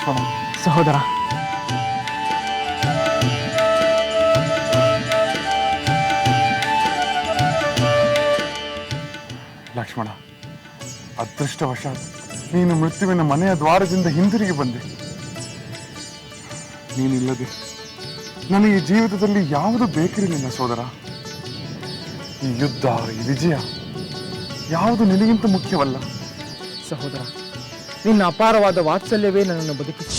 ಲಕ್ಷ್ಮಣ. ಸಹೋದರ, ಲಕ್ಷ್ಮಣ, ಅದೃಷ್ಟವಶಾತ್ ನೀನು ಮೃತ್ಯುವಿನ ಮನೆಯ ದ್ವಾರದಿಂದ ಹಿಂದಿರುಗಿ ಬಂದೆ. ನೀನಿಲ್ಲದೆ ನನಗೆ ಜೀವಿತದಲ್ಲಿ ಯಾವುದು ಬೇಕಿರಲಿಲ್ಲ ಸೋದರ. ಈ ಯುದ್ಧ, ಈ ವಿಜಯ ಯಾವುದು ನಿನಗಿಂತ ಮುಖ್ಯವಲ್ಲ. ಸಹೋದರ, ನಿನ್ನ ಅಪಾರವಾದ ವಾತ್ಸಲ್ಯವೇ ನನ್ನನ್ನು ಬದುಕಿಸಿ.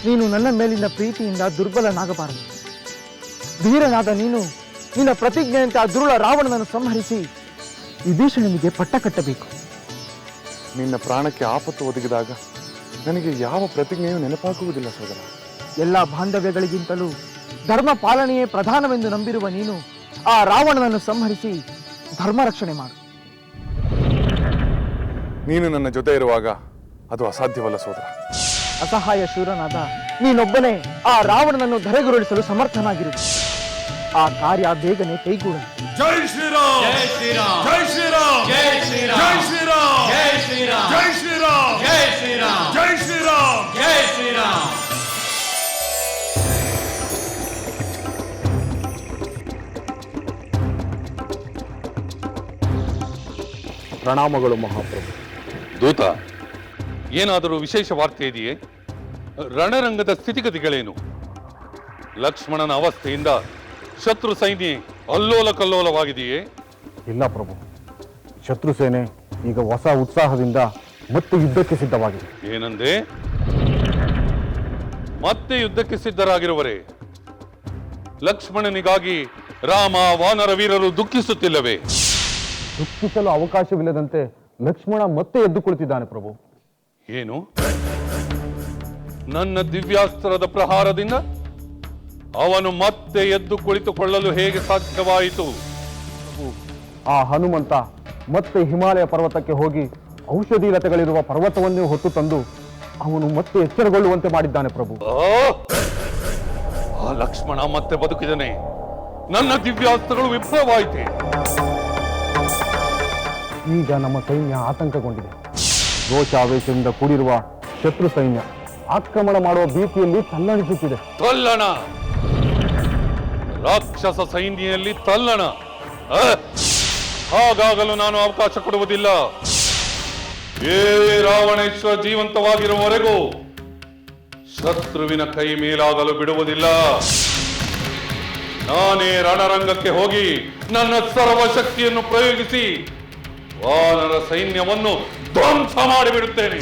ನೀನು ನನ್ನ ಮೇಲಿನ ಪ್ರೀತಿಯಿಂದ ದುರ್ಬಲನಾಗಬಾರದು. ಧೀರನಾದ ನೀನು ನಿನ್ನ ಪ್ರತಿಜ್ಞೆಯಂತೆ ಆ ದುರುಳ ರಾವಣನನ್ನು ಸಂಹರಿಸಿ ವಿಭೀಷಣನಿಗೆ ಪಟ್ಟ ಕಟ್ಟಬೇಕು. ನಿನ್ನ ಪ್ರಾಣಕ್ಕೆ ಆಪತ್ತು ಒದಗಿದಾಗ ನನಗೆ ಯಾವ ಪ್ರತಿಜ್ಞೆಯೂ ನೆನಪಾಗುವುದಿಲ್ಲ ಸೋದರ. ಎಲ್ಲ ಬಾಂಧವ್ಯಗಳಿಗಿಂತಲೂ ಧರ್ಮ ಪಾಲನೆಯೇ ಪ್ರಧಾನವೆಂದು ನಂಬಿರುವ ನೀನು ಆ ರಾವಣನನ್ನು ಸಂಹರಿಸಿ ಧರ್ಮ ರಕ್ಷಣೆ ಮಾಡು. ನೀನು ನನ್ನ ಜೊತೆ ಇರುವಾಗ ಅದು ಅಸಾಧ್ಯವಲ್ಲ ಸೋದರ. ಅಸಹಾಯ ಶೂರನಾದ ನೀನೊಬ್ಬನೇ ಆ ರಾವಣನನ್ನು ಧರೆಗುರುಳಿಸಲು ಸಮರ್ಥನಾಗಿರುವುದು. ಆ ಕಾರ್ಯ ಬೇಗನೆ ಕೈಗೂಡಲಿ. ಜೈ ಶ್ರೀರಾಮ್, ಜೈ ಶ್ರೀರಾಮ್, ಜೈ ಶ್ರೀರಾಮ್, ಜೈ ಶ್ರೀರಾಮ್, ಜೈ ಶ್ರೀರಾಮ್, ಜೈ ಶ್ರೀರಾಮ್, ಜೈ ಶ್ರೀರಾಮ್, ಜೈ ಶ್ರೀರಾಮ್, ಜೈ ಶ್ರೀರಾಮ್, ಜೈ ಶ್ರೀರಾಮ್. ಪ್ರಣಾಮಗಳು ಮಹಾಪ್ರಭು. ದೂತ, ಏನಾದರೂ ವಿಶೇಷ ವಾರ್ತೆ ಇದೆಯೇ? ರಣರಂಗದ ಸ್ಥಿತಿಗತಿಗಳೇನು? ಲಕ್ಷ್ಮಣನ ಅವಸ್ಥೆಯಿಂದ ಶತ್ರು ಸೈನ್ಯ ಅಲ್ಲೋಲ ಕಲ್ಲೋಲವಾಗಿದೆಯೇ? ಇಲ್ಲ ಪ್ರಭು, ಶತ್ರು ಸೇನೆ ಈಗ ಹೊಸ ಉತ್ಸಾಹದಿಂದ ಮತ್ತೆ ಯುದ್ಧಕ್ಕೆ ಸಿದ್ಧವಾಗಿದೆ. ಏನಂದೆ? ಮತ್ತೆ ಯುದ್ಧಕ್ಕೆ ಸಿದ್ಧರಾಗಿರುವರೆ? ಲಕ್ಷ್ಮಣನಿಗಾಗಿ ರಾಮ ವಾನರ ವೀರರು ದುಃಖಿಸುತ್ತಿಲ್ಲವೇ? ದುಃಖಿಸಲು ಅವಕಾಶವಿಲ್ಲದಂತೆ ಲಕ್ಷ್ಮಣ ಮತ್ತೆ ಎದ್ದು ಕುಳಿತಿದ್ದಾನೆ ಪ್ರಭು. ಏನು? ನನ್ನ ದಿವ್ಯಾಸ್ತ್ರದ ಪ್ರಹಾರದಿಂದ ಅವನು ಮತ್ತೆ ಎದ್ದು ಕುಳಿತುಕೊಳ್ಳಲು ಹೇಗೆ ಸಾಧ್ಯವಾಯಿತು? ಆ ಹನುಮಂತ ಮತ್ತೆ ಹಿಮಾಲಯ ಪರ್ವತಕ್ಕೆ ಹೋಗಿ ಔಷಧಿ ಲತೆಗಳಿರುವ ಪರ್ವತವನ್ನೇ ಹೊತ್ತು ತಂದು ಅವನು ಮತ್ತೆ ಎಚ್ಚರಗೊಳ್ಳುವಂತೆ ಮಾಡಿದ್ದಾನೆ ಪ್ರಭು. ಆ ಲಕ್ಷ್ಮಣ ಮತ್ತೆ ಬದುಕಿದನೆ. ನನ್ನ ದಿವ್ಯಾಸ್ತ್ರಗಳು ವಿಫಲವಾಯಿತೆ. ಈಗ ನಮ್ಮ ಸೈನ್ಯ ಆತಂಕಗೊಂಡಿದೆ. ರೋಷಾವೇಶದಿಂದ ಕೂಡಿರುವ ಶತ್ರು ಸೈನ್ಯ ಆಕ್ರಮಣ ಮಾಡುವ ಭೀತಿಯಲ್ಲಿ ತಲ್ಲಣಿಸುತ್ತಿದೆ. ತಲ್ಲಣ? ರಾಕ್ಷಸ ಸೈನ್ಯದಲ್ಲಿ ತಲ್ಲಣ? ಹಾಗಾಗಲು ನಾನು ಅವಕಾಶ ಕೊಡುವುದಿಲ್ಲ. ಏ ರಾವಣೇಶ್ವರ ಜೀವಂತವಾಗಿರುವವರೆಗೂ ಶತ್ರುವಿನ ಕೈ ಮೇಲಾಗಲು ಬಿಡುವುದಿಲ್ಲ. ನಾನೇ ರಣರಂಗಕ್ಕೆ ಹೋಗಿ ನನ್ನ ಸರ್ವಶಕ್ತಿಯನ್ನು ಪ್ರಯೋಗಿಸಿ ವಾನರ ಸೈನ್ಯವನ್ನು ಧ್ವಂಸ ಮಾಡಿಬಿಡುತ್ತೇನೆ.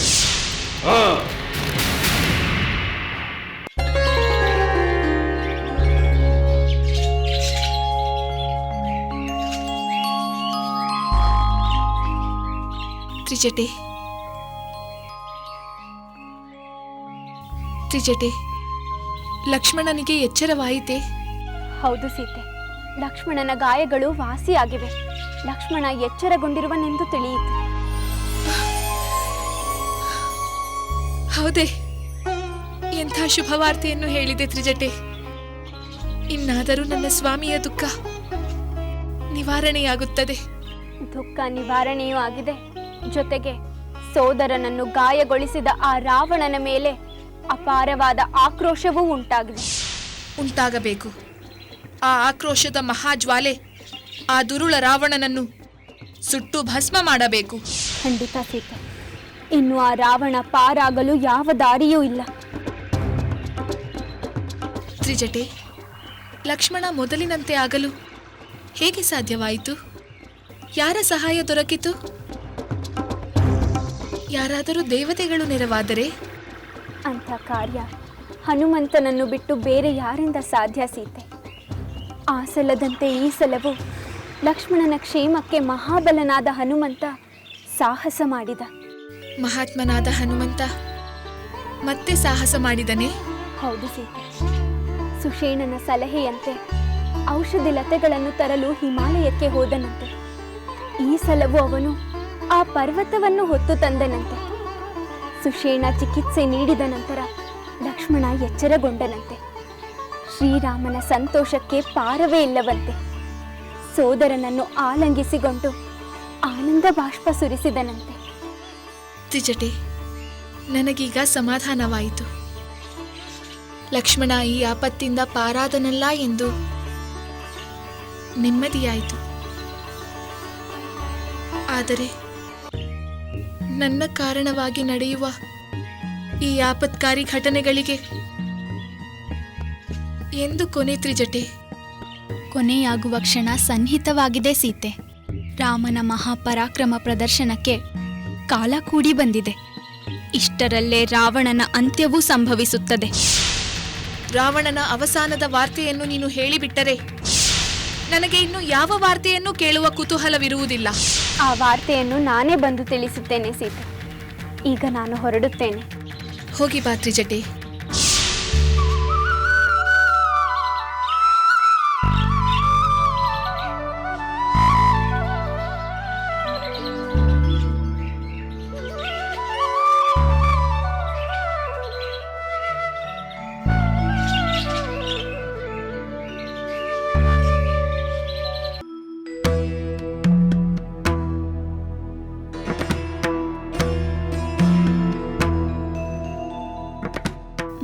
ತ್ರಿಜಟೆ, ಲಕ್ಷ್ಮಣನಿಗೆ ಎಚ್ಚರವಾಯಿತೆ? ಹೌದು ಸೀತೆ, ಲಕ್ಷ್ಮಣನ ಗಾಯಗಳು ವಾಸಿಯಾಗಿವೆ. ಲಕ್ಷ್ಮಣ ಎಚ್ಚರಗೊಂಡಿರುವನೆಂದು ತಿಳಿಯಿತು. ಹೌದೇ? ಎಂಥ ಶುಭವಾರ್ತೆಯನ್ನು ಹೇಳಿದೆ ತ್ರಿಜಟೆ. ಇನ್ನಾದರೂ ನನ್ನ ಸ್ವಾಮಿಯ ದುಃಖ ನಿವಾರಣೆಯಾಗುತ್ತದೆ. ದುಃಖ ನಿವಾರಣೆಯೂ ಆಗಿದೆ. ಜೊತೆಗೆ ಸೋದರನನ್ನು ಗಾಯಗೊಳಿಸಿದ ಆ ರಾವಣನ ಮೇಲೆ ಅಪಾರವಾದ ಆಕ್ರೋಶವೂ ಉಂಟಾಗಬೇಕು. ಆ ಆಕ್ರೋಶದ ಮಹಾಜ್ವಾಲೆ ಆ ದುರುಳ ರಾವಣನನ್ನು ಸುಟ್ಟು ಭಸ್ಮ ಮಾಡಬೇಕು. ಖಂಡಿತ ಸೀತೆ, ಇನ್ನು ಆ ರಾವಣ ಪಾರಾಗಲು ಯಾವ ದಾರಿಯೂ ಇಲ್ಲ. ತ್ರಿಜಟೆ, ಲಕ್ಷ್ಮಣ ಮೊದಲಿನಂತೆ ಆಗಲು ಹೇಗೆ ಸಾಧ್ಯವಾಯಿತು? ಯಾರ ಸಹಾಯ ದೊರಕಿತು? ಯಾರಾದರೂ ದೇವತೆಗಳು ನೆರವಾದರೆ? ಅಂಥ ಕಾರ್ಯ ಹನುಮಂತನನ್ನು ಬಿಟ್ಟು ಬೇರೆ ಯಾರಿಂದ ಸಾಧ್ಯ ಸೀತೆ? ಆ ಸಲದಂತೆ ಈ ಸಲವೂ ಲಕ್ಷ್ಮಣನ ಕ್ಷೇಮಕ್ಕೆ ಮಹಾಬಲನಾದ ಹನುಮಂತ ಸಾಹಸ ಮಾಡಿದ. ಮಹಾತ್ಮನಾದ ಹನುಮಂತ ಮತ್ತೆ ಸಾಹಸ ಮಾಡಿದನೇ? ಹೌದು ಸೀತೆ. ಸುಷೇಣನ ಸಲಹೆಯಂತೆ ಔಷಧಿ ಲತೆಗಳನ್ನು ತರಲು ಹಿಮಾಲಯಕ್ಕೆ ಹೋದನಂತೆ. ಈ ಸಲವೂ ಅವನು ಆ ಪರ್ವತವನ್ನು ಹೊತ್ತು ತಂದನಂತೆ. ಸುಷೇಣ ಚಿಕಿತ್ಸೆ ನೀಡಿದ ನಂತರ ಲಕ್ಷ್ಮಣ ಎಚ್ಚರಗೊಂಡನಂತೆ. ಶ್ರೀರಾಮನ ಸಂತೋಷಕ್ಕೆ ಪಾರವೇ ಇಲ್ಲವಂತೆ. ಸೋದರನನ್ನು ಆಲಂಗಿಸಿಕೊಂಡು ಆನಂದ ಬಾಷ್ಪ ಸುರಿಸಿದನಂತೆ. ತ್ರಿಜಟೆ, ನನಗೀಗ ಸಮಾಧಾನವಾಯಿತು. ಲಕ್ಷ್ಮಣ ಈ ಆಪತ್ತಿಂದ ಪಾರಾದನಲ್ಲ ಎಂದು ನೆಮ್ಮದಿಯಾಯಿತು. ಆದರೆ ನನ್ನ ಕಾರಣವಾಗಿ ನಡೆಯುವ ಈ ಆಪತ್ಕಾರಿ ಘಟನೆಗಳಿಗೆ ಎಂದು ಕೊನೆ ತ್ರಿಜಟೆ? ಕೊನೆಯಾಗುವ ಕ್ಷಣ ಸನ್ನಿಹಿತವಾಗಿದೆ ಸೀತೆ. ರಾಮನ ಮಹಾಪರಾಕ್ರಮ ಪ್ರದರ್ಶನಕ್ಕೆ ಕಾಲ ಕೂಡಿ ಬಂದಿದೆ. ಇಷ್ಟರಲ್ಲೇ ರಾವಣನ ಅಂತ್ಯವೂ ಸಂಭವಿಸುತ್ತದೆ. ರಾವಣನ ಅವಸಾನದ ವಾರ್ತೆಯನ್ನು ನೀನು ಹೇಳಿಬಿಟ್ಟರೆ ನನಗೆ ಇನ್ನು ಯಾವ ವಾರ್ತೆಯನ್ನು ಕೇಳುವ ಕುತೂಹಲವಿರುವುದಿಲ್ಲ. ಆ ವಾರ್ತೆಯನ್ನು ನಾನೇ ಬಂದು ತಿಳಿಸುತ್ತೇನೆ ಸೀತೆ. ಈಗ ನಾನು ಹೊರಡುತ್ತೇನೆ. ಹೋಗಿ ಬಾ ತ್ರಿಜಟೆ.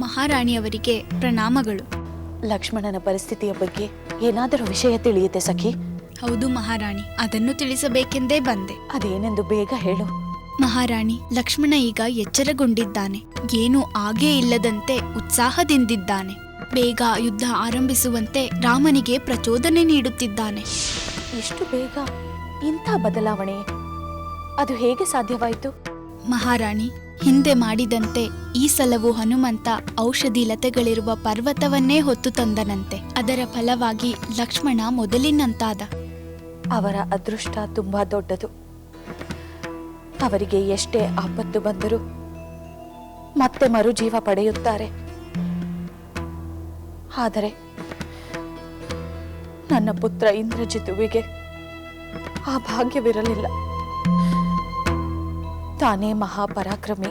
ಮಹಾರಾಣಿಯವರಿಗೆ ಪ್ರಣಾಮಗಳು. ಲಕ್ಷ್ಮಣನ ಪರಿಸ್ಥಿತಿಯ ಬಗ್ಗೆ ಏನಾದರೂ ವಿಷಯ ತಿಳಿಯುತ್ತೆ ಸಖಿ? ಹೌದು ಮಹಾರಾಣಿ, ಅದನ್ನು ತಿಳಿಸಬೇಕೆಂದೇ ಬಂದೆ. ಅದೇನೆಂದು ಬೇಗ ಹೇಳು. ಮಹಾರಾಣಿ, ಲಕ್ಷ್ಮಣ ಈಗ ಎಚ್ಚರಗೊಂಡಿದ್ದಾನೆ. ಏನೂ ಆಗೇ ಇಲ್ಲದಂತೆ ಉತ್ಸಾಹದಿಂದಿದ್ದಾನೆ. ಬೇಗ ಯುದ್ಧ ಆರಂಭಿಸುವಂತೆ ರಾಮನಿಗೆ ಪ್ರಚೋದನೆ ನೀಡುತ್ತಿದ್ದಾನೆ. ಇಷ್ಟು ಬೇಗ ಇಂಥ ಬದಲಾವಣೆ ಅದು ಹೇಗೆ ಸಾಧ್ಯವಾಯಿತು? ಮಹಾರಾಣಿ, ಹಿಂದೆ ಮಾಡಿದಂತೆ ಈ ಸಲವೂ ಹನುಮಂತ ಔಷಧಿ ಲತೆಗಳಿರುವ ಪರ್ವತವನ್ನೇ ಹೊತ್ತು ತಂದನಂತೆ. ಅದರ ಫಲವಾಗಿ ಲಕ್ಷ್ಮಣ ಮೊದಲಿನಂತಾದ. ಅವರ ಅದೃಷ್ಟ ತುಂಬಾ ದೊಡ್ಡದು. ಅವರಿಗೆ ಎಷ್ಟೇ ಆಪತ್ತು ಬಂದರೂ ಮತ್ತೆ ಮರುಜೀವ ಪಡೆಯುತ್ತಾರೆ. ಆದರೆ ನನ್ನ ಪುತ್ರ ಇಂದ್ರಜಿತುವಿಗೆ ಆ ಭಾಗ್ಯವಿರಲಿಲ್ಲ. ತಾನೇ ಮಹಾಪರಾಕ್ರಮಿ,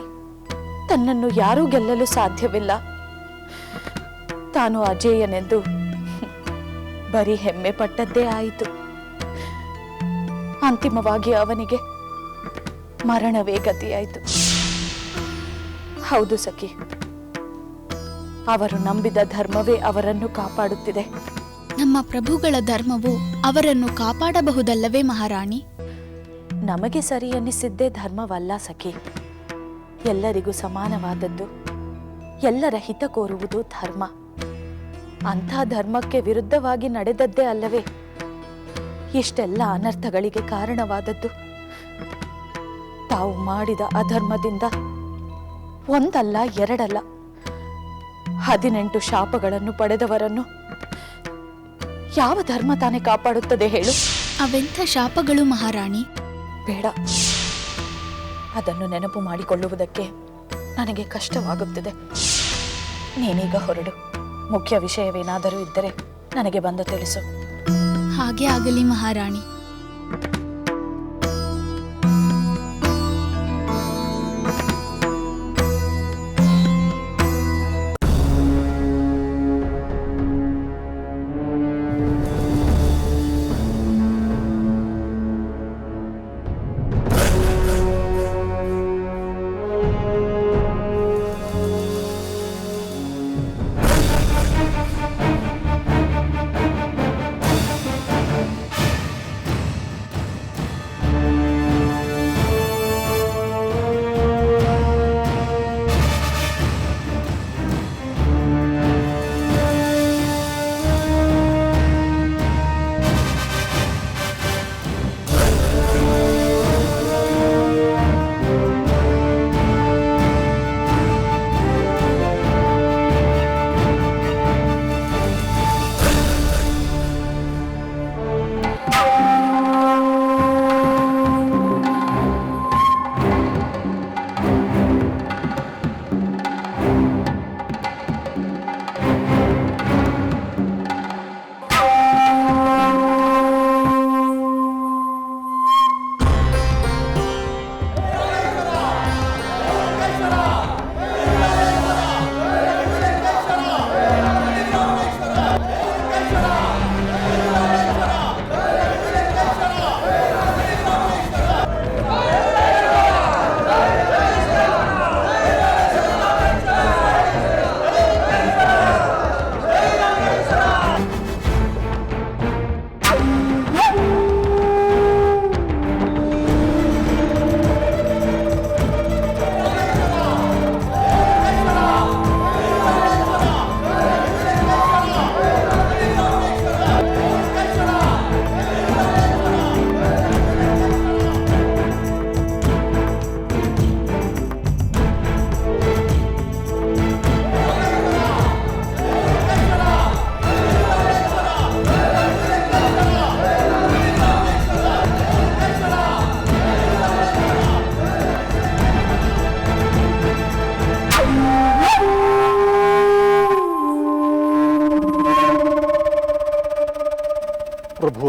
ತನ್ನನ್ನು ಯಾರೂ ಗೆಲ್ಲಲು ಸಾಧ್ಯವಿಲ್ಲ, ತಾನು ಅಜೇಯನೆಂದು ಬರೀ ಹೆಮ್ಮೆ ಪಟ್ಟದ್ದೇ ಆಯಿತು. ಅಂತಿಮವಾಗಿ ಅವನಿಗೆ ಮರಣವೇ ಗತಿಯಾಯಿತು. ಹೌದು ಸಖಿ, ಅವರು ನಂಬಿದ ಧರ್ಮವೇ ಅವರನ್ನು ಕಾಪಾಡುತ್ತಿದೆ. ನಮ್ಮ ಪ್ರಭುಗಳ ಧರ್ಮವು ಅವರನ್ನು ಕಾಪಾಡಬಹುದಲ್ಲವೇ ಮಹಾರಾಣಿ? ನಮಗೆ ಸರಿ ಎನ್ನಿಸಿದ್ದೇ ಧರ್ಮವಲ್ಲ ಸಖಿ. ಎಲ್ಲರಿಗೂ ಸಮಾನವಾದದ್ದು, ಎಲ್ಲರ ಹಿತ ಕೋರುವುದು ಧರ್ಮ. ಅಂಥ ಧರ್ಮಕ್ಕೆ ವಿರುದ್ಧವಾಗಿ ನಡೆದದ್ದೇ ಅಲ್ಲವೇ ಇಷ್ಟೆಲ್ಲ ಅನರ್ಥಗಳಿಗೆ ಕಾರಣವಾದದ್ದು. ತಾವು ಮಾಡಿದ ಅಧರ್ಮದಿಂದ ಒಂದಲ್ಲ ಎರಡಲ್ಲ 18 ಶಾಪಗಳನ್ನು ಪಡೆದವರನ್ನು ಯಾವ ಧರ್ಮ ತಾನೇ ಕಾಪಾಡುತ್ತದೆ ಹೇಳು? ಅವೆಂಥ ಶಾಪಗಳು ಮಹಾರಾಣಿ? ಬೇಡ, ಅದನ್ನು ನೆನಪು ಮಾಡಿಕೊಳ್ಳುವುದಕ್ಕೆ ನನಗೆ ಕಷ್ಟವಾಗುತ್ತಿದೆ. ನೀನೀಗ ಹೊರಡು. ಮುಖ್ಯ ವಿಷಯವೇನಾದರೂ ಇದ್ದರೆ ನನಗೆ ಬಂದು ತಿಳಿಸು. ಹಾಗೆ ಆಗಲಿ ಮಹಾರಾಣಿ.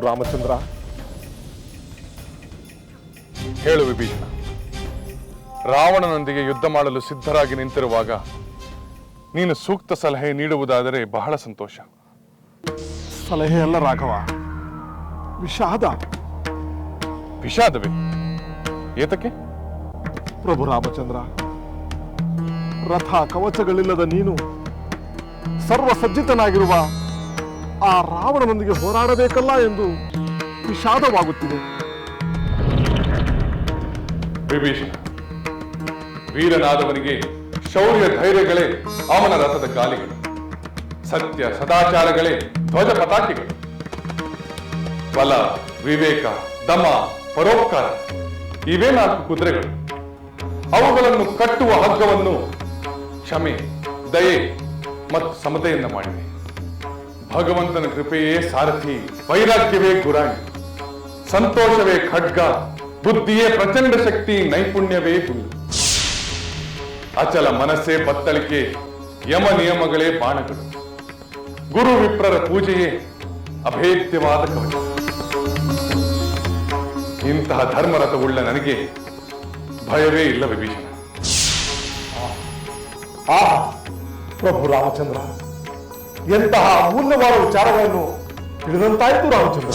ರಾಮಚಂದ್ರ. ಹೇಳು ವಿಭೀಷಣ, ರಾವಣನೊಂದಿಗೆ ಯುದ್ಧ ಮಾಡಲು ಸಿದ್ಧರಾಗಿ ನಿಂತಿರುವಾಗ ನೀನು ಸೂಕ್ತ ಸಲಹೆ ನೀಡುವುದಾದರೆ ಬಹಳ ಸಂತೋಷ. ಸಲಹೆ ಅಲ್ಲ ರಾಘವ, ವಿಷಾದ. ವಿಷಾದವೇ? ಏತಕ್ಕೆ? ಪ್ರಭು ರಾಮಚಂದ್ರ, ರಥ ಕವಚಗಳಿಲ್ಲದ ನೀನು ಸರ್ವಸಜ್ಜಿತನಾಗಿರುವ ಆ ರಾವಣನೊಂದಿಗೆ ಹೋರಾಡಬೇಕಲ್ಲ ಎಂದು ವಿಷಾದವಾಗುತ್ತಿದೆ. ವಿಭೀಷಣ, ವೀರನಾದವನಿಗೆ ಶೌರ್ಯ ಧೈರ್ಯಗಳೇ ಅವನ ರಥದ ಗಾಲಿಗಳು, ಸತ್ಯ ಸದಾಚಾರಗಳೇ ಧ್ವಜ ಪತಾಕೆಗಳು. ಬಲ, ವಿವೇಕ, ದಮ, ಪರೋಪಕಾರ ಇವೇ 4 ಕುದುರೆಗಳು. ಅವುಗಳನ್ನು ಕಟ್ಟುವ ಹಗ್ಗವನ್ನು ಕ್ಷಮೆ, ದಯೆ ಮತ್ತು ಸಮತೆಯಿಂದ ಮಾಡಿದೆ. ಭಗವಂತನ ಕೃಪೆಯೇ ಸಾರಥಿ, ವೈರಾಗ್ಯವೇ ಗುರಾಣಿ, ಸಂತೋಷವೇ ಖಡ್ಗ, ಬುದ್ಧಿಯೇ ಪ್ರಚಂಡ ಶಕ್ತಿ, ನೈಪುಣ್ಯವೇ ಹುಲ್ಲು. ಅಚಲ ಮನಸ್ಸೇ ಬತ್ತಳಿಕೆ, ಯಮ ನಿಯಮಗಳೇ ಬಾಣಗಳು, ಗುರು ವಿಪ್ರರ ಪೂಜೆಯೇ ಅಭೇದ್ಯವಾದ ಕವಚ. ಇಂತಹ ಧರ್ಮರಥವುಳ್ಳ ನನಗೆ ಭಯವೇ ಇಲ್ಲ ವಿಭೀಷಣ. ಪ್ರಭು ರಾಮಚಂದ್ರ, ಎಂತಹ ಅಮೂಲ್ಯವಾದ ವಿಚಾರಗಳನ್ನು ತಿಳಿದಂತಾಯಿತು ರಾಮಚಂದ್ರ.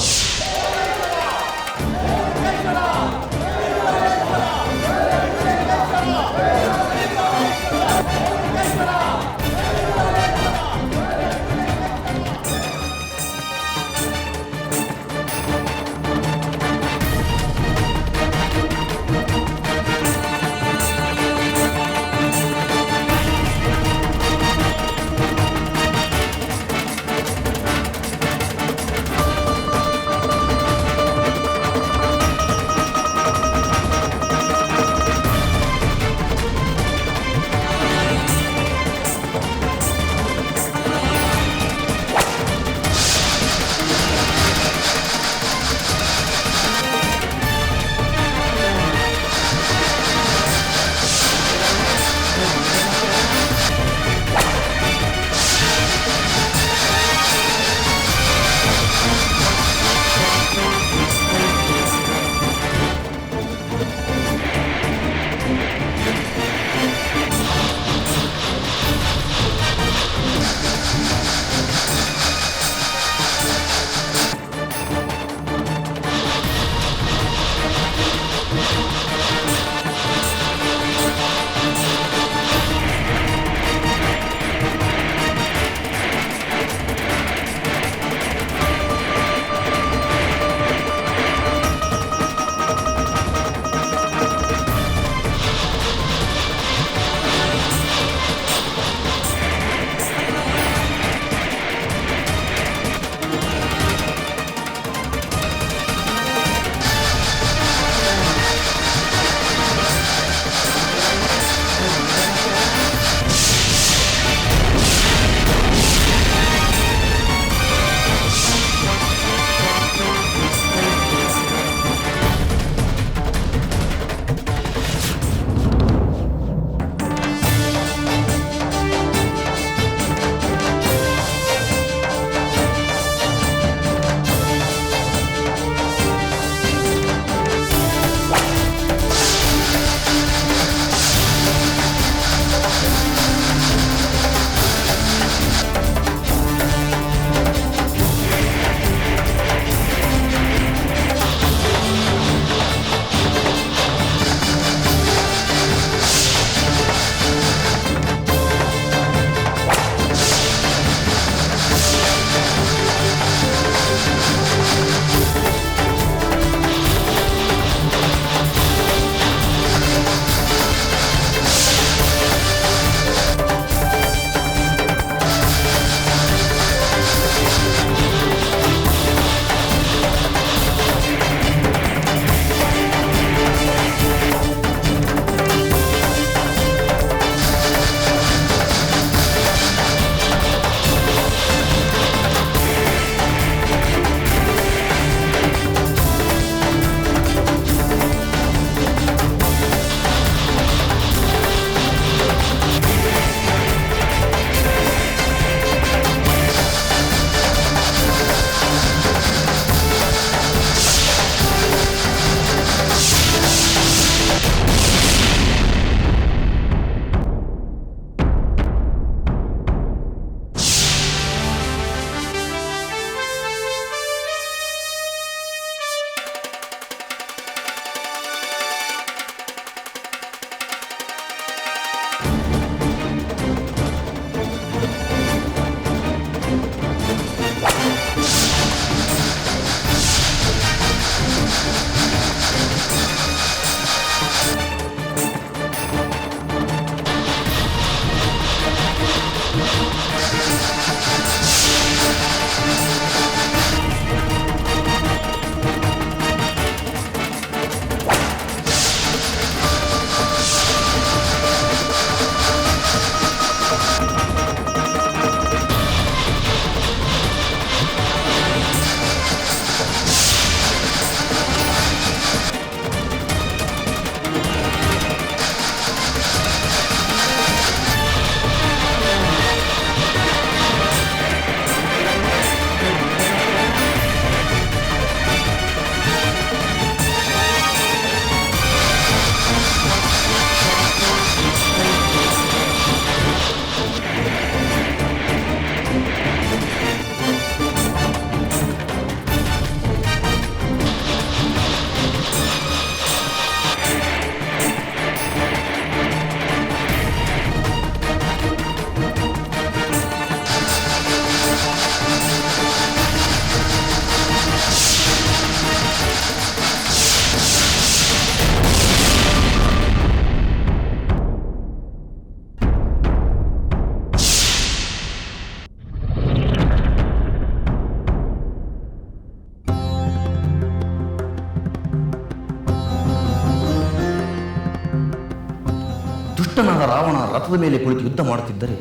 ದುಷ್ಟನಾದ ರಾವಣ ರಥದ ಮೇಲೆ ಕುಳಿತು ಯುದ್ಧ ಮಾಡುತ್ತಿದ್ದರೆ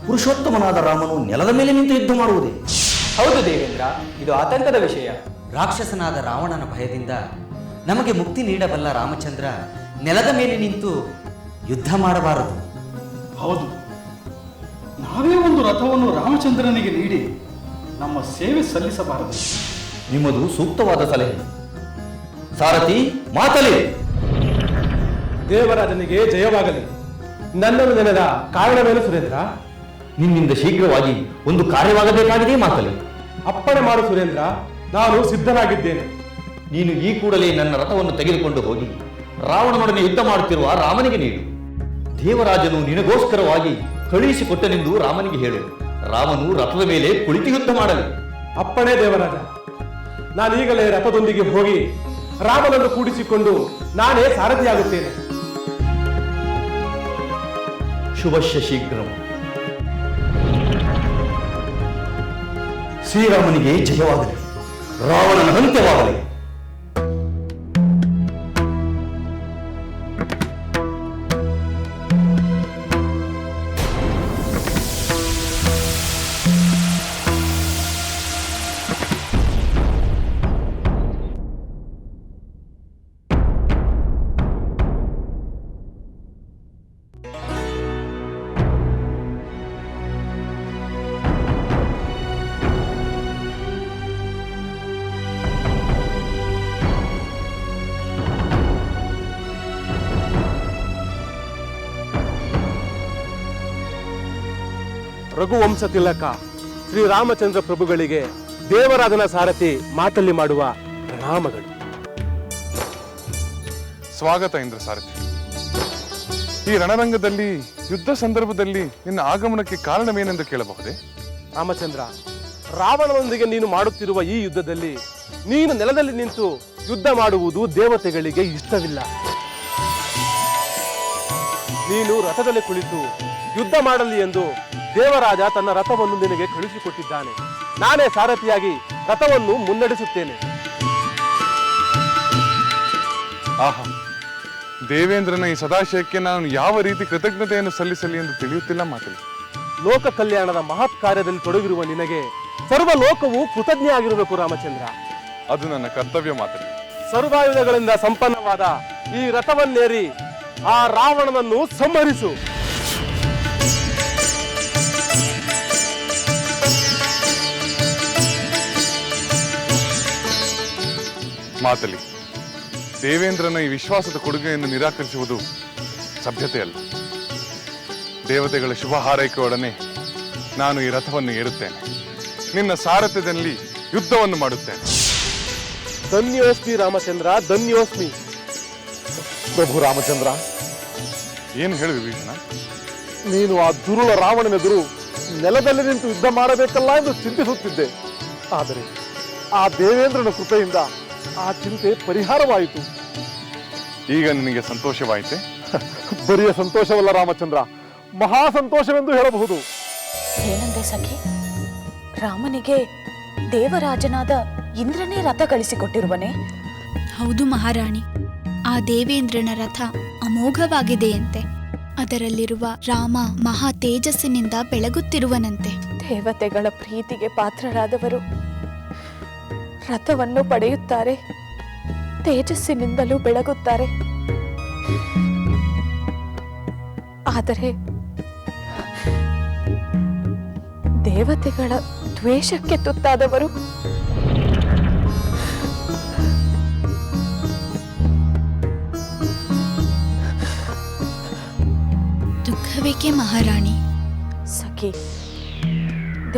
ಪುರುಷೋತ್ತಮನಾದ ರಾಮನು ನೆಲದ ಮೇಲೆ ನಿಂತು ಯುದ್ಧ ಮಾಡುವುದೇ? ಹೌದು ದೇವೇಂದ್ರ, ಇದು ಆತಂಕದ ವಿಷಯ. ರಾಕ್ಷಸನಾದ ರಾವಣನ ಭಯದಿಂದ ನಮಗೆ ಮುಕ್ತಿ ನೀಡಬಲ್ಲ ರಾಮಚಂದ್ರ ನೆಲದ ಮೇಲೆ ನಿಂತು ಯುದ್ಧ ಮಾಡಬಾರದು. ಹೌದು, ನಾವೇ ಒಂದು ರಥವನ್ನು ರಾಮಚಂದ್ರನಿಗೆ ನೀಡಿ ನಮ್ಮ ಸೇವೆ ಸಲ್ಲಿಸಬಾರದು. ನಿಮ್ಮದು ಸೂಕ್ತವಾದ ಸಲಹೆ. ಸಾರಥಿ ಮಾತಲಿ. ದೇವರಾಜನಿಗೆ ಜಯವಾಗಲಿ. ನನ್ನನ್ನು ನೆನೆದ ಕಾರಣವೇನು ಸುರೇಂದ್ರ? ನಿನ್ನಿಂದ ಶೀಘ್ರವಾಗಿ ಒಂದು ಕಾರ್ಯವಾಗಬೇಕಾಗಿದೆ. ಮಾತಲಿ. ಅಪ್ಪಣೆ ಮಾಡು ಸುರೇಂದ್ರ, ನಾನು ಸಿದ್ಧನಾಗಿದ್ದೇನೆ. ನೀನು ಈ ಕೂಡಲೇ ನನ್ನ ರಥವನ್ನು ತೆಗೆದುಕೊಂಡು ಹೋಗಿ ರಾವಣನೊಡನೆ ಯುದ್ಧ ಮಾಡುತ್ತಿರುವ ರಾಮನಿಗೆ ನೀಡು. ದೇವರಾಜನು ನಿನಗೋಸ್ಕರವಾಗಿ ಕಳುಹಿಸಿಕೊಟ್ಟನೆಂದು ರಾಮನಿಗೆ ಹೇಳು. ರಾಮನು ರಥದ ಮೇಲೆ ಕುಳಿತು ಯುದ್ಧ ಮಾಡಲಿ. ಅಪ್ಪಣೆ ದೇವರಾಜ. ನಾನೀಗಲೇ ರಥದೊಂದಿಗೆ ಹೋಗಿ ರಾಮನನ್ನು ಕೂಡಿಸಿಕೊಂಡು ನಾನೇ ಸಾರಥಿಯಾಗುತ್ತೇನೆ. ಶುಭಶ್ಯ ಶೀಘ್ರಂ. ಶ್ರೀರಾಮನಿಗೆ ಜಯವಾಗಲಿ, ರಾವಣನ ಅಂತ್ಯವಾಗಲಿ. ರಘುವಂಶ ತಿಲಕ ಶ್ರೀರಾಮಚಂದ್ರ ಪ್ರಭುಗಳಿಗೆ ದೇವರಾಜನ ಸಾರಥಿ ಮಾತಲ್ಲಿ ಮಾಡುವ ಪ್ರಣಾಮಗಳು. ಸ್ವಾಗತ ಇಂದ್ರ ಸಾರಥಿ. ಈ ರಣರಂಗದಲ್ಲಿ ಯುದ್ಧ ಸಂದರ್ಭದಲ್ಲಿ ನಿನ್ನ ಆಗಮನಕ್ಕೆ ಕಾರಣವೇನೆಂದು ಕೇಳಬಹುದೇ? ರಾಮಚಂದ್ರ, ರಾವಣನೊಂದಿಗೆ ನೀನು ಮಾಡುತ್ತಿರುವ ಈ ಯುದ್ಧದಲ್ಲಿ ನೀನು ನೆಲದಲ್ಲಿ ನಿಂತು ಯುದ್ಧ ಮಾಡುವುದು ದೇವತೆಗಳಿಗೆ ಇಷ್ಟವಿಲ್ಲ. ನೀನು ರಥದಲ್ಲಿ ಕುಳಿತು ಯುದ್ಧ ಮಾಡಲಿ ಎಂದು ದೇವರಾಜ ತನ್ನ ರಥವನ್ನು ನಿನಗೆ ಕಳುಹಿಸಿಕೊಟ್ಟಿದ್ದಾನೆ. ನಾನೇ ಸಾರಥಿಯಾಗಿ ರಥವನ್ನು ಮುನ್ನಡೆಸುತ್ತೇನೆ. ಆಹಾ, ದೇವೇಂದ್ರನ ಈ ಸದಾಶಯಕ್ಕೆ ನಾನು ಯಾವ ರೀತಿ ಕೃತಜ್ಞತೆಯನ್ನು ಸಲ್ಲಿಸಲಿ ಎಂದು ತಿಳಿಯುತ್ತಿಲ್ಲ. ಮಾತಲಿ. ಲೋಕ ಕಲ್ಯಾಣದ ಮಹತ್ ಕಾರ್ಯದಲ್ಲಿ ತೊಡಗಿರುವ ನಿನಗೆ ಸರ್ವ ಲೋಕವು ಕೃತಜ್ಞ ಆಗಿರಬೇಕು ರಾಮಚಂದ್ರ. ಅದು ನನ್ನ ಕರ್ತವ್ಯ. ಮಾತಲಿ. ಸರ್ವಾಯುಧಗಳಿಂದ ಸಂಪನ್ನವಾದ ಈ ರಥವನ್ನೇರಿ ಆ ರಾವಣನನ್ನು ಸಂಹರಿಸು. ಮಾತಲಿ, ದೇವೇಂದ್ರನ ಈ ವಿಶ್ವಾಸದ ಕೊಡುಗೆಯನ್ನು ನಿರಾಕರಿಸುವುದು ಸಭ್ಯತೆ ಅಲ್ಲ. ದೇವತೆಗಳ ಶುಭ ಹಾರೈಕೆಯೊಡನೆ ನಾನು ಈ ರಥವನ್ನು ಏರುತ್ತೇನೆ. ನಿನ್ನ ಸಾರಥ್ಯದಲ್ಲಿ ಯುದ್ಧವನ್ನು ಮಾಡುತ್ತೇನೆ. ಧನ್ಯೋಸ್ಮಿ ರಾಮಚಂದ್ರ, ಧನ್ಯೋಸ್ಮಿ. ಪ್ರಭು ರಾಮಚಂದ್ರ, ಏನು ಹೇಳು ವಿಭೀಷಣ? ನೀನು ಆ ದುರುಳ ರಾವಣನೆದುರು ನೆಲದಲ್ಲಿ ನಿಂತು ಯುದ್ಧ ಮಾಡಬೇಕಲ್ಲ ಎಂದು ಚಿಂತಿಸುತ್ತಿದ್ದೆ. ಆದರೆ ಆ ದೇವೇಂದ್ರನ ಕೃಪೆಯಿಂದ ಆ ಚಿಂತೆ ಪರಿಹಾರವಾಯಿತು. ಈಗ ನಿನಗೆ ಸಂತೋಷವಾಯಿತೆ? ಬರಿಯ ಸಂತೋಷವಲ್ಲ ರಾಮಚಂದ್ರ, ಮಹಾ ಸಂತೋಷವೆಂದು ಹೇಳಬಹುದು. ಏನಂದೆ ಸಖಿ? ರಾಮನಿಗೆ ದೇವರಾಜನಾದ ಇಂದ್ರನೇ ರಥ ಕಳಿಸಿಕೊಟ್ಟಿರುವನೇ? ಹೌದು ಮಹಾರಾಣಿ, ಆ ದೇವೇಂದ್ರನ ರಥ ಅಮೋಘವಾಗಿದೆಯಂತೆ. ಅದರಲ್ಲಿರುವ ರಾಮ ಮಹಾ ತೇಜಸ್ಸಿನಿಂದ ಬೆಳಗುತ್ತಿರುವನಂತೆ. ದೇವತೆಗಳ ಪ್ರೀತಿಗೆ ಪಾತ್ರರಾದವರು ರಥವನ್ನು ಪಡೆಯುತ್ತಾರೆ, ತೇಜಸ್ಸಿನಿಂದಲೂ ಬೆಳಗುತ್ತಾರೆ. ಆದರೆ ದೇವತೆಗಳ ದ್ವೇಷಕ್ಕೆ ತುತ್ತಾದವರು ದುಃಖವೇಕೆ ಮಹಾರಾಣಿ? ಸಖಿ,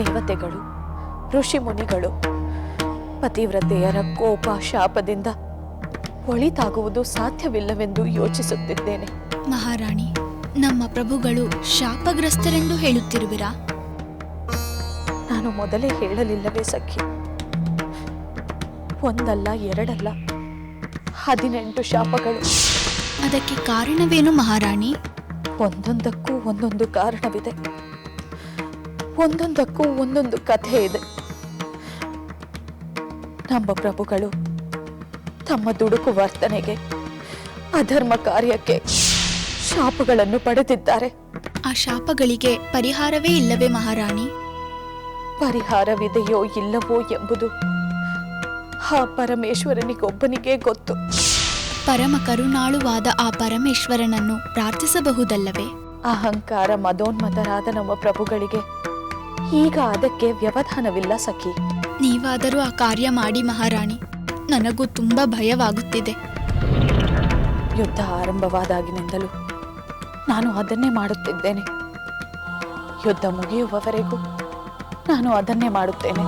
ದೇವತೆಗಳು, ಋಷಿ ಮುನಿಗಳು ಪತಿವ್ರತೆಯರ ಕೋಪ ಶಾಪದಿಂದ ಒಳಿತಾಗುವುದು ಸಾಧ್ಯವಿಲ್ಲವೆಂದು ಯೋಚಿಸುತ್ತಿದ್ದೇನೆ. ಮಹಾರಾಣಿ, ನಮ್ಮ ಪ್ರಭುಗಳು ಶಾಪಗ್ರಸ್ತರೆಂದು ಹೇಳುತ್ತಿರುವಿರಾ? ನಾನು ಮೊದಲೇ ಹೇಳಲಿಲ್ಲವೇ ಸಖಿ? ಒಂದಲ್ಲ ಎರಡಲ್ಲ 18 ಶಾಪಗಳು. ಅದಕ್ಕೆ ಕಾರಣವೇನು ಮಹಾರಾಣಿ? ಒಂದೊಂದಕ್ಕೂ ಒಂದೊಂದು ಕಾರಣವಿದೆ, ಒಂದೊಂದಕ್ಕೂ ಒಂದೊಂದು ಕಥೆ ಇದೆ. ನಮ್ಮ ಪ್ರಭುಗಳು ತಮ್ಮ ದುಡುಕು ವರ್ತನೆಗೆ, ಅಧರ್ಮ ಕಾರ್ಯಕ್ಕೆ, ಶಾಪಗಳನ್ನು ಪಡೆದಿದ್ದಾರೆ. ಆ ಶಾಪಗಳಿಗೆ ಪರಿಹಾರವೇ ಇಲ್ಲವೇ ಮಹಾರಾಣಿ? ಪರಿಹಾರವಿದೆಯೋ ಇಲ್ಲವೋ ಎಂಬುದು ಆ ಪರಮೇಶ್ವರನಿಗೊಬ್ಬನಿಗೆ ಗೊತ್ತು. ಪರಮ ಕರುಣಾಳುವಾದ ಆ ಪರಮೇಶ್ವರನನ್ನು ಪ್ರಾರ್ಥಿಸಬಹುದಲ್ಲವೇ? ಅಹಂಕಾರ ಮದೋನ್ಮತರಾದ ನಮ್ಮ ಪ್ರಭುಗಳಿಗೆ ಈಗ ಅದಕ್ಕೆ ವ್ಯವಧಾನವಿಲ್ಲ ಸಖಿ. ನೀವಾದರೂ ಆ ಕಾರ್ಯ ಮಾಡಿ ಮಹಾರಾಣಿ. ನನಗೂ ತುಂಬಾ ಭಯವಾಗುತ್ತಿದೆ. ಯುದ್ಧ ಆರಂಭವಾದಾಗಿನಿಂದಲೂ ನಾನು ಅದನ್ನೇ ಮಾಡುತ್ತಿದ್ದೇನೆ. ಯುದ್ಧ ಮುಗಿಯುವವರೆಗೂ ನಾನು ಅದನ್ನೇ ಮಾಡುತ್ತೇನೆ.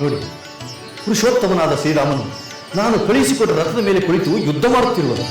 ನೋಡಿ, ಪುರುಷೋತ್ತಮನಾದ ಶ್ರೀರಾಮನು ನಾನು ಕಳುಹಿಸಿಕೊಟ್ಟ ರಥದ ಮೇಲೆ ಕುಳಿತು ಯುದ್ಧ ಮಾಡುತ್ತಿರುವರು.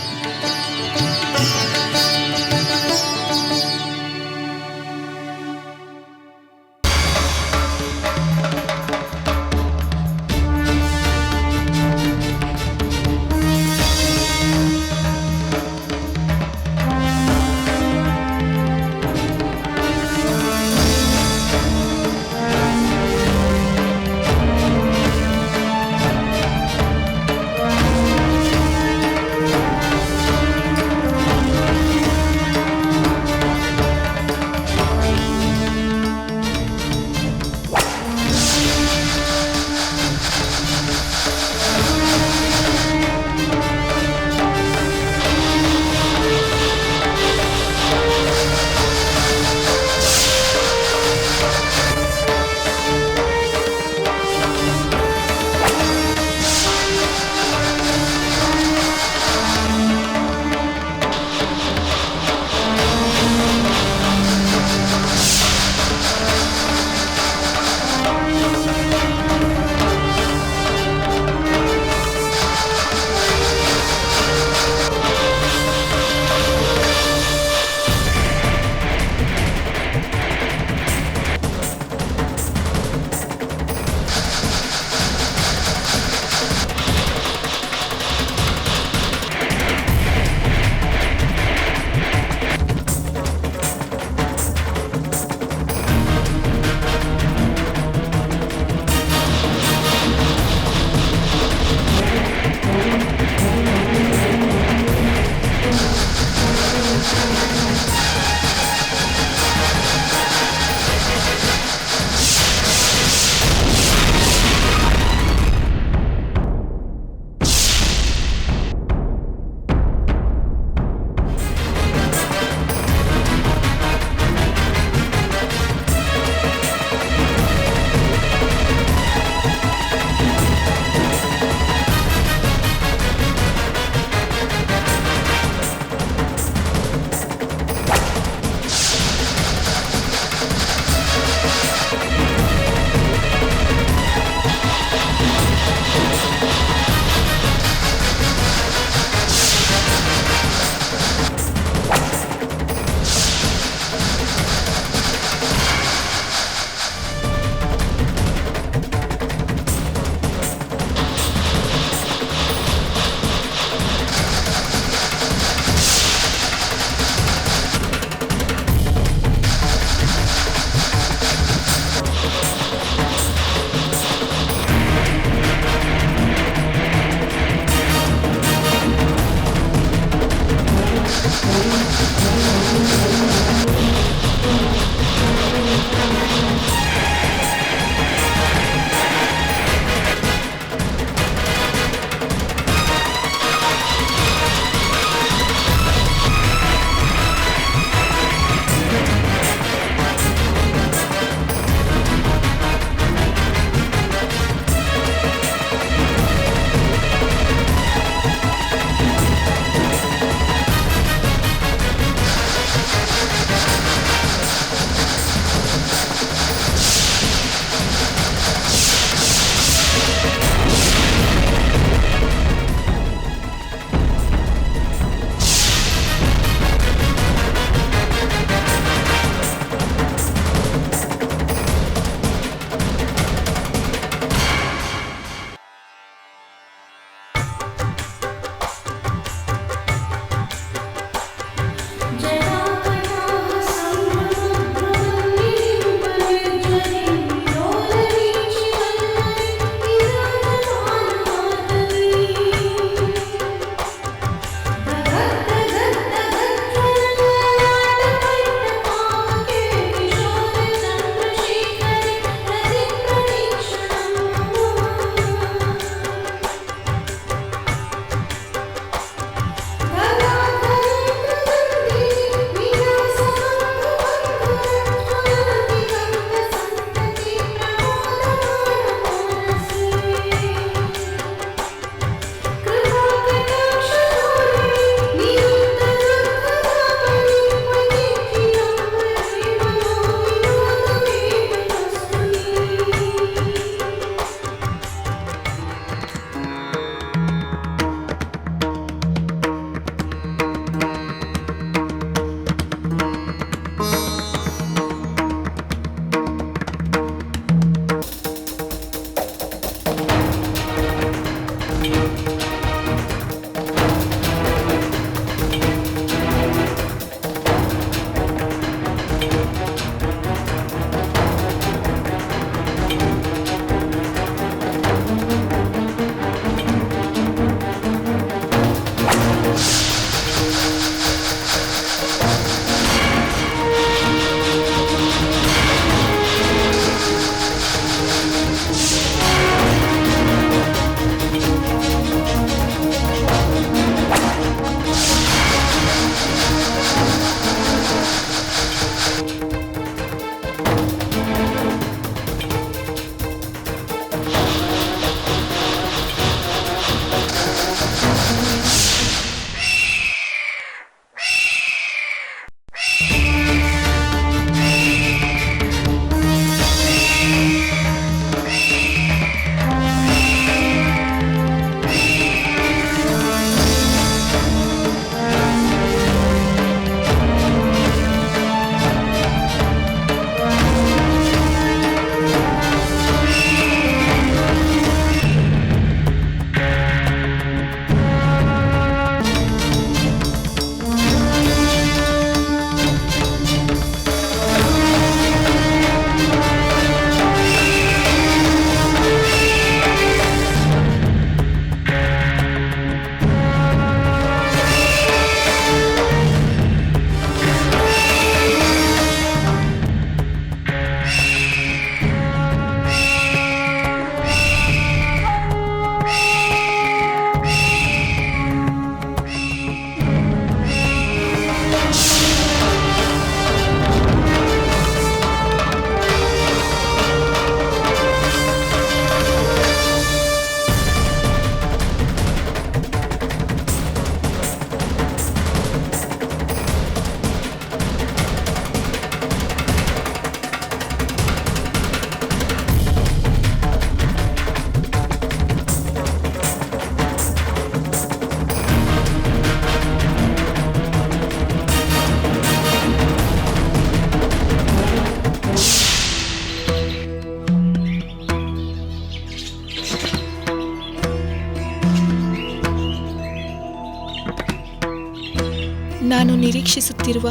ನಿರೀಕ್ಷಿಸುತ್ತಿರುವ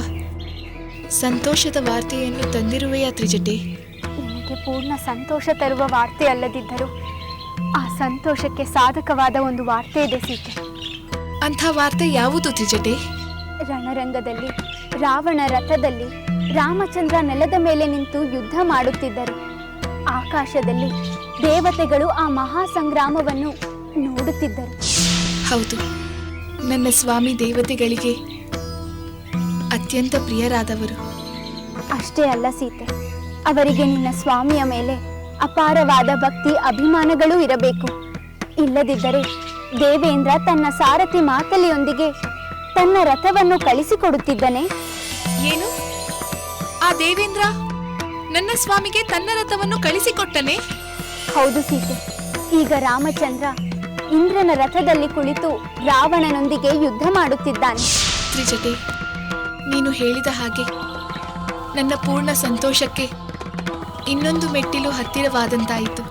ಸಂತೋಷದ ವಾರ್ತೆಯನ್ನು ತಂದಿರುವೆಯಾ ತ್ರಿಜಟೆ? ನಿನಗೆ ಪೂರ್ಣ ಸಂತೋಷ ತರುವ ವಾರ್ತೆ ಅಲ್ಲದಿದ್ದರೂ ಆ ಸಂತೋಷಕ್ಕೆ ಸಾಧಕವಾದ ಒಂದು ವಾರ್ತೆ ಇದೆ ಸೀತೆ. ಅಂಥ ವಾರ್ತೆ ಯಾವುದು ತ್ರಿಜಟೆ? ರಣರಂಗದಲ್ಲಿ ರಾವಣ ರಥದಲ್ಲಿ ರಾಮಚಂದ್ರ ನೆಲದ ಮೇಲೆ ನಿಂತು ಯುದ್ಧ ಮಾಡುತ್ತಿದ್ದರು. ಆಕಾಶದಲ್ಲಿ ದೇವತೆಗಳು ಆ ಮಹಾ ಸಂಗ್ರಾಮವನ್ನು ನೋಡುತ್ತಿದ್ದರು. ಹೌದು, ನನ್ನ ಸ್ವಾಮಿ ದೇವತೆಗಳಿಗೆ ಅತ್ಯಂತ ಪ್ರಿಯರಾದವರು. ಅಷ್ಟೇ ಅಲ್ಲ ಸೀತೆ, ಅವರಿಗೆ ನಿನ್ನ ಸ್ವಾಮಿಯ ಮೇಲೆ ಅಪಾರವಾದ ಭಕ್ತಿ ಅಭಿಮಾನಗಳೂ ಇರಬೇಕು. ಇಲ್ಲದಿದ್ದರೆ ದೇವೇಂದ್ರ ತನ್ನ ಸಾರಥಿ ಮಾತಲಿಯೊಂದಿಗೆ ತನ್ನ ರಥವನ್ನು ಕಳಿಸಿಕೊಡುತ್ತಿದ್ದನೆ. ಏನು? ಆ ದೇವೇಂದ್ರ ನನ್ನ ಸ್ವಾಮಿಗೆ ತನ್ನ ರಥವನ್ನು ಕಳಿಸಿಕೊಟ್ಟನೆ? ಹೌದು ಸೀತೆ. ಈಗ ರಾಮಚಂದ್ರ ಇಂದ್ರನ ರಥದಲ್ಲಿ ಕುಳಿತು ರಾವಣನೊಂದಿಗೆ ಯುದ್ಧ ಮಾಡುತ್ತಿದ್ದಾನೆ. ತ್ರಿಜಟೆ, ನೀನು ಹೇಳಿದ ಹಾಗೆ ನನ್ನ ಪೂರ್ಣ ಸಂತೋಷಕ್ಕೆ ಇನ್ನೊಂದು ಮೆಟ್ಟಿಲು ಹತ್ತಿರವಾದಂತಾಯಿತು.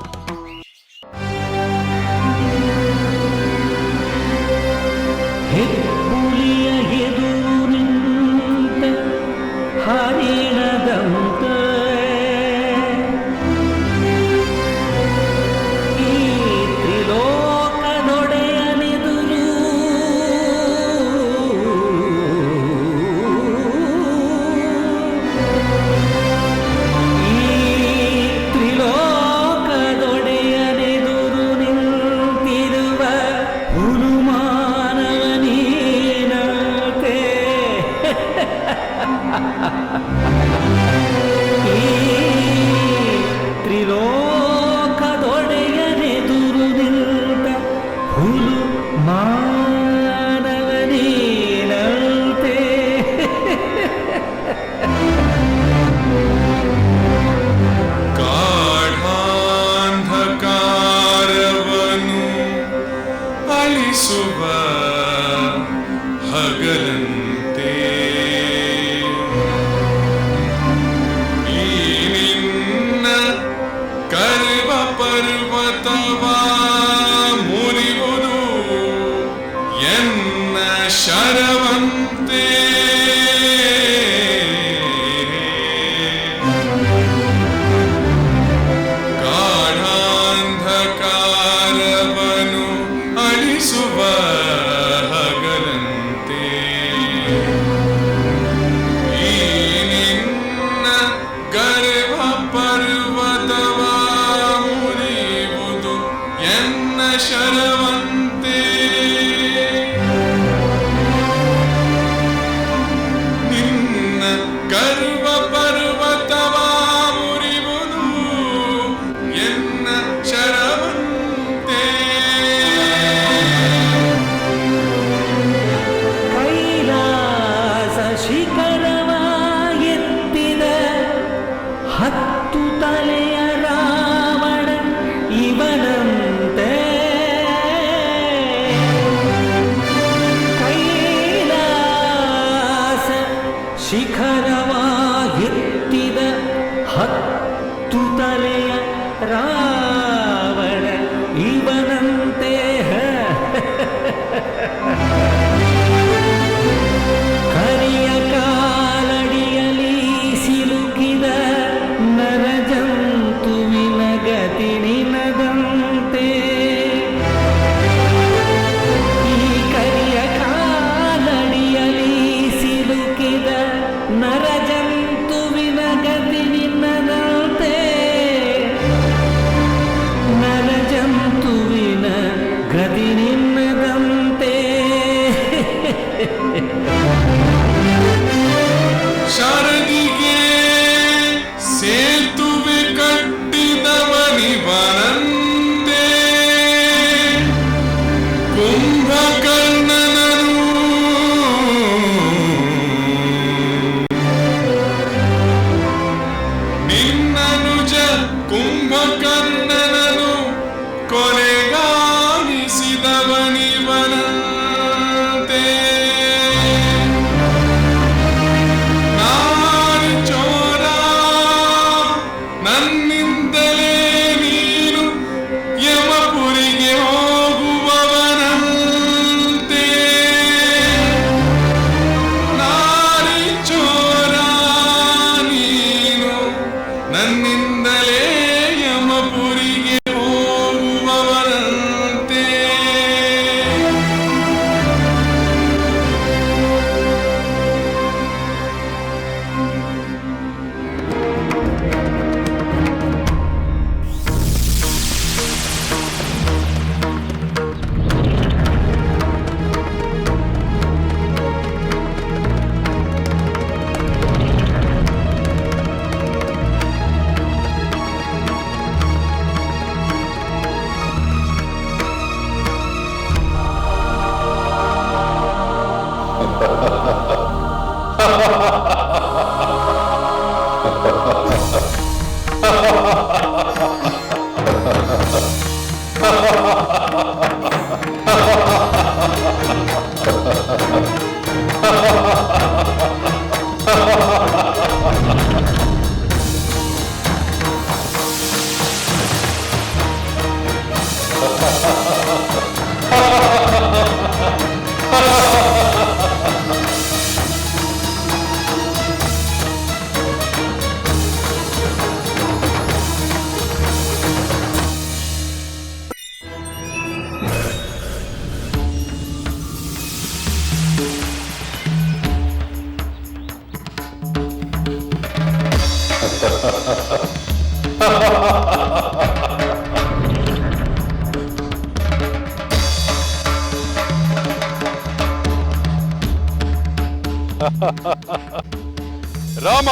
ರಾಮ,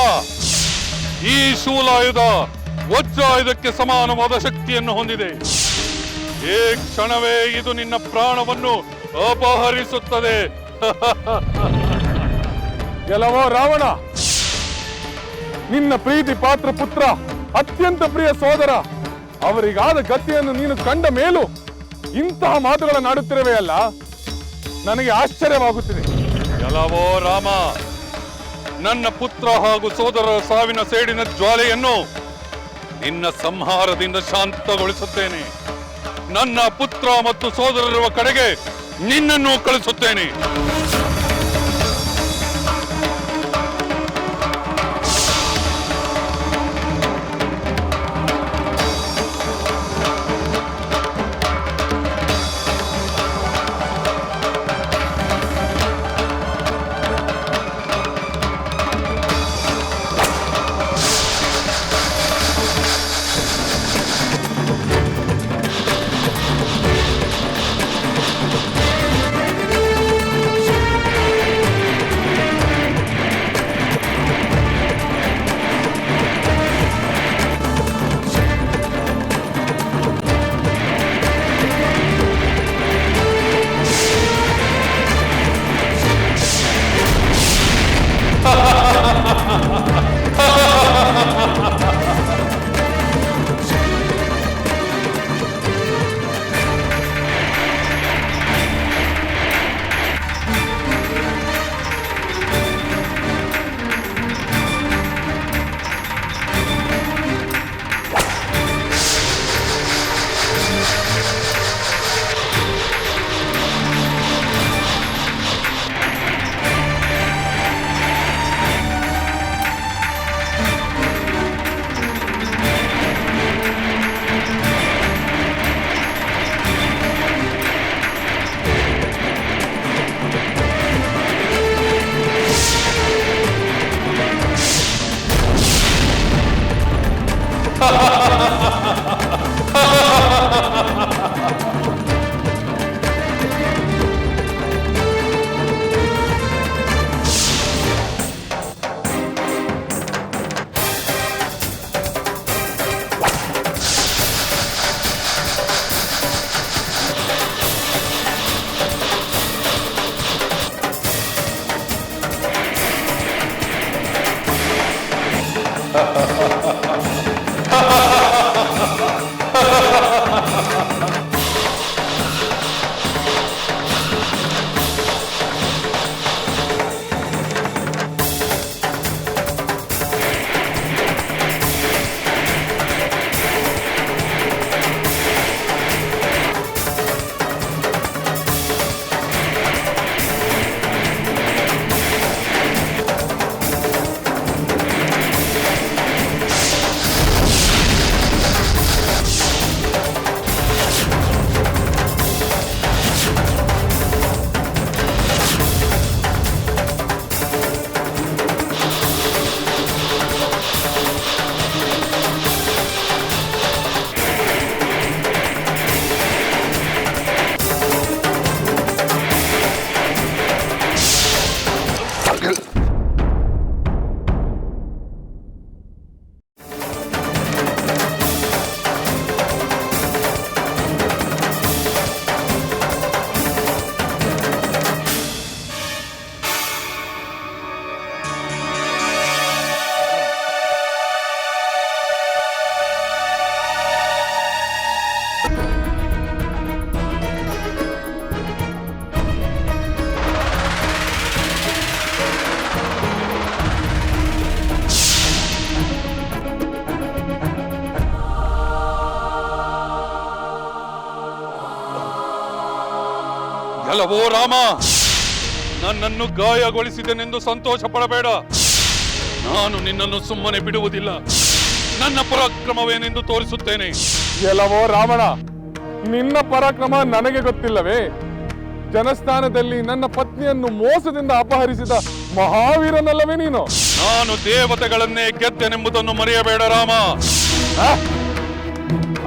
ಈ ಶೂಲಾಯುಧ ವಜ್ರಾಯುಧಕ್ಕೆ ಸಮಾನವಾದ ಶಕ್ತಿಯನ್ನು ಹೊಂದಿದೆ. ಈ ಕ್ಷಣವೇ ಇದು ನಿನ್ನ ಪ್ರಾಣವನ್ನು ಅಪಹರಿಸುತ್ತದೆ. ಗೆಲವೋ ರಾವಣ, ನಿನ್ನ ಪ್ರೀತಿ ಪಾತ್ರ ಪುತ್ರ, ಅತ್ಯಂತ ಪ್ರಿಯ ಸೋದರ, ಅವರಿಗಾದ ಗತಿಯನ್ನು ನೀನು ಕಂಡ ಮೇಲೂ ಇಂತಹ ಮಾತುಗಳನ್ನಾಡುತ್ತಿರುವೆ ಅಲ್ಲ, ನನಗೆ ಆಶ್ಚರ್ಯವಾಗುತ್ತಿದೆ. ಗೆಲವೋ ರಾಮ, ನನ್ನ ಪುತ್ರ ಹಾಗೂ ಸೋದರರ ಸಾವಿನ ಸೇಡಿನ ಜ್ವಾಲೆಯನ್ನು ನಿನ್ನ ಸಂಹಾರದಿಂದ ಶಾಂತಗೊಳಿಸುತ್ತೇನೆ. ನನ್ನ ಪುತ್ರ ಮತ್ತು ಸೋದರರ ಕಡೆಗೆ ನಿನ್ನನ್ನು ಕಳಿಸುತ್ತೇನೆ. ಇಲ್ಲವೋ ರಾಮ, ನನ್ನನ್ನು ಗಾಯಗೊಳಿಸಿದೆನೆಂದು ಸಂತೋಷ ಪಡಬೇಡ. ನಾನು ನಿನ್ನನ್ನು ಸುಮ್ಮನೆ ಬಿಡುವುದಿಲ್ಲ. ನನ್ನ ಪರಾಕ್ರಮವೇನೆಂದು ತೋರಿಸುತ್ತೇನೆ. ಎಲ್ಲವೋ ರಾವಣ, ನಿನ್ನ ಪರಾಕ್ರಮ ನನಗೆ ಗೊತ್ತಿಲ್ಲವೇ? ಜನಸ್ಥಾನದಲ್ಲಿ ನನ್ನ ಪತ್ನಿಯನ್ನು ಮೋಸದಿಂದ ಅಪಹರಿಸಿದ ಮಹಾವೀರನಲ್ಲವೇ ನೀನು? ನಾನು ದೇವತೆಗಳನ್ನೇ ಗೆದ್ದೆನೆಂಬುದನ್ನು ಮರೆಯಬೇಡ ರಾಮ.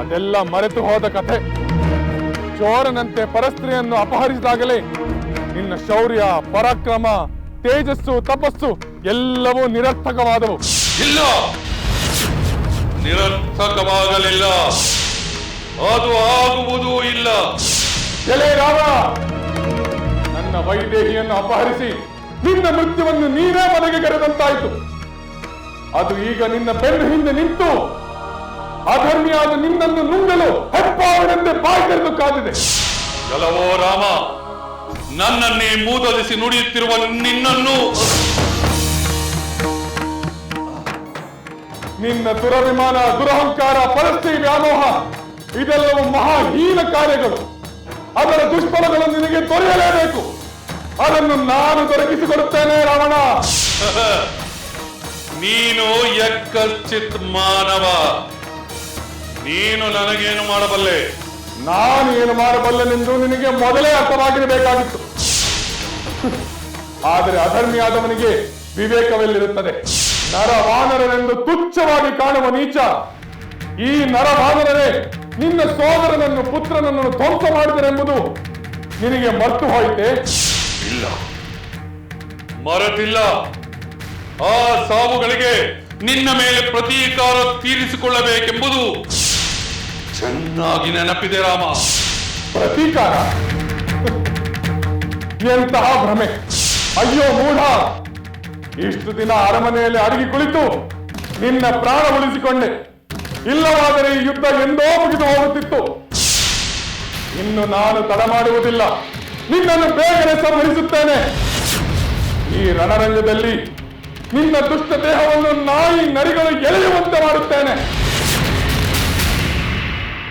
ಅದೆಲ್ಲ ಮರೆತು ಹೋದ ಕಥೆ. ಚೋರನಂತೆ ಪರಸ್ತ್ರೀಯನ್ನು ಅಪಹರಿಸಿದಾಗಲೇ ನಿನ್ನ ಶೌರ್ಯ, ಪರಾಕ್ರಮ, ತೇಜಸ್ಸು, ತಪಸ್ಸು ಎಲ್ಲವೂ ನಿರರ್ಥಕವಾದವು. ಇಲ್ಲ, ನಿರರ್ಥಕವಾಗಲಿಲ್ಲ. ಅದು ಆಗುವುದೂ ಇಲ್ಲ. ಎಲೆ ರಾಮ, ನನ್ನ ವೈದೇಹಿಯನ್ನು ಅಪಹರಿಸಿ ನಿನ್ನ ಮೃತ್ಯುವನ್ನು ನೀನೇ ಮನೆಗೆ ಕರೆದಂತಾಯಿತು. ಅದು ಈಗ ನಿನ್ನ ಬೆನ್ನು ಹಿಂದೆ ನಿಂತು ಅಧರ್ಮಿಯಾದ ನಿನ್ನನ್ನು ನುಂಗಲು ಹೆಪ್ಪಾವನೆಂದೇ ಬಾಯಿ ತೆರೆದು ಕಾದಿದೆ. ಕೆಲವೋ ರಾಮ, ನನ್ನನ್ನೇ ಮೂದಲಿಸಿ ನುಡಿಯುತ್ತಿರುವ ನಿನ್ನನ್ನು, ನಿನ್ನ ದುರಭಿಮಾನ, ದುರಹಂಕಾರ, ಪರಸ್ತ್ರೀ ವ್ಯಾಮೋಹ ಇದೆಲ್ಲವೂ ಮಹಾಹೀನ ಕಾರ್ಯಗಳು. ಅದರ ದುಷ್ಫಲಗಳು ನಿನಗೆ ದೊರೆಯಲೇಬೇಕು. ಅದನ್ನು ನಾನು ದೊರಕಿಸಿಕೊಡುತ್ತೇನೆ ರಾವಣ. ನೀನು ಯಕ್ಕಶ್ಚಿತ್ ಮಾನವ. ನೀನು ನನಗೇನು ಮಾಡಬಲ್ಲೆ? ನಾನು ಏನು ಮಾಡಬಲ್ಲೆನೆಂದು ನಿನಗೆ ಮೊದಲೇ ಅರ್ಥವಾಗಿರಬೇಕಾಗಿತ್ತು. ಆದರೆ ಅಧರ್ಮಿಯಾದವನಿಗೆ ವಿವೇಕವೆಲ್ಲಿರುತ್ತದೆ? ನರವಾನರನೆಂದು ತುಚ್ಛವಾಗಿ ಕಾಣುವ ನೀಚ ಈ ನರವಾನರನೇ ನಿನ್ನ ಸೋದರನನ್ನು, ಪುತ್ರನನ್ನು ಧ್ವಂಸ ಮಾಡಿದರೆಂಬುದು ನಿನಗೆ ಮರ್ತು ಹೋಯಿತೆ? ಇಲ್ಲ, ಮರೆತಿಲ್ಲ. ಆ ಸಾವುಗಳಿಗೆ ನಿನ್ನ ಮೇಲೆ ಪ್ರತೀಕಾರ ತೀರಿಸಿಕೊಳ್ಳಬೇಕೆಂಬುದು ಚೆನ್ನಾಗಿ ನೆನಪಿದೆ ರಾಮ. ಪ್ರತೀಕಾರ? ಎಂತಹ ಭ್ರಮೆ! ಅಯ್ಯೋ ಮೂಢ! ಇಷ್ಟು ದಿನ ಅರಮನೆಯಲ್ಲಿ ಅಡಗಿ ಕುಳಿತು ನಿನ್ನ ಪ್ರಾಣ ಉಳಿಸಿಕೊಂಡೆ. ಇಲ್ಲವಾದರೆ ಈ ಯುದ್ಧ ಎಂದೋ ಮುಗಿದು ಹೋಗುತ್ತಿತ್ತು. ಇನ್ನು ನಾನು ತಡ ಮಾಡುವುದಿಲ್ಲ. ನಿನ್ನನ್ನು ಬೇಗನೆ ಸಂಹರಿಸುತ್ತೇನೆ. ಈ ರಣರಂಗದಲ್ಲಿ ನಿನ್ನ ದುಷ್ಟ ದೇಹವನ್ನು ನಾಯಿ ನರಿಗಳು ಎಳೆಯುವಂತೆ ಮಾಡುತ್ತೇನೆ.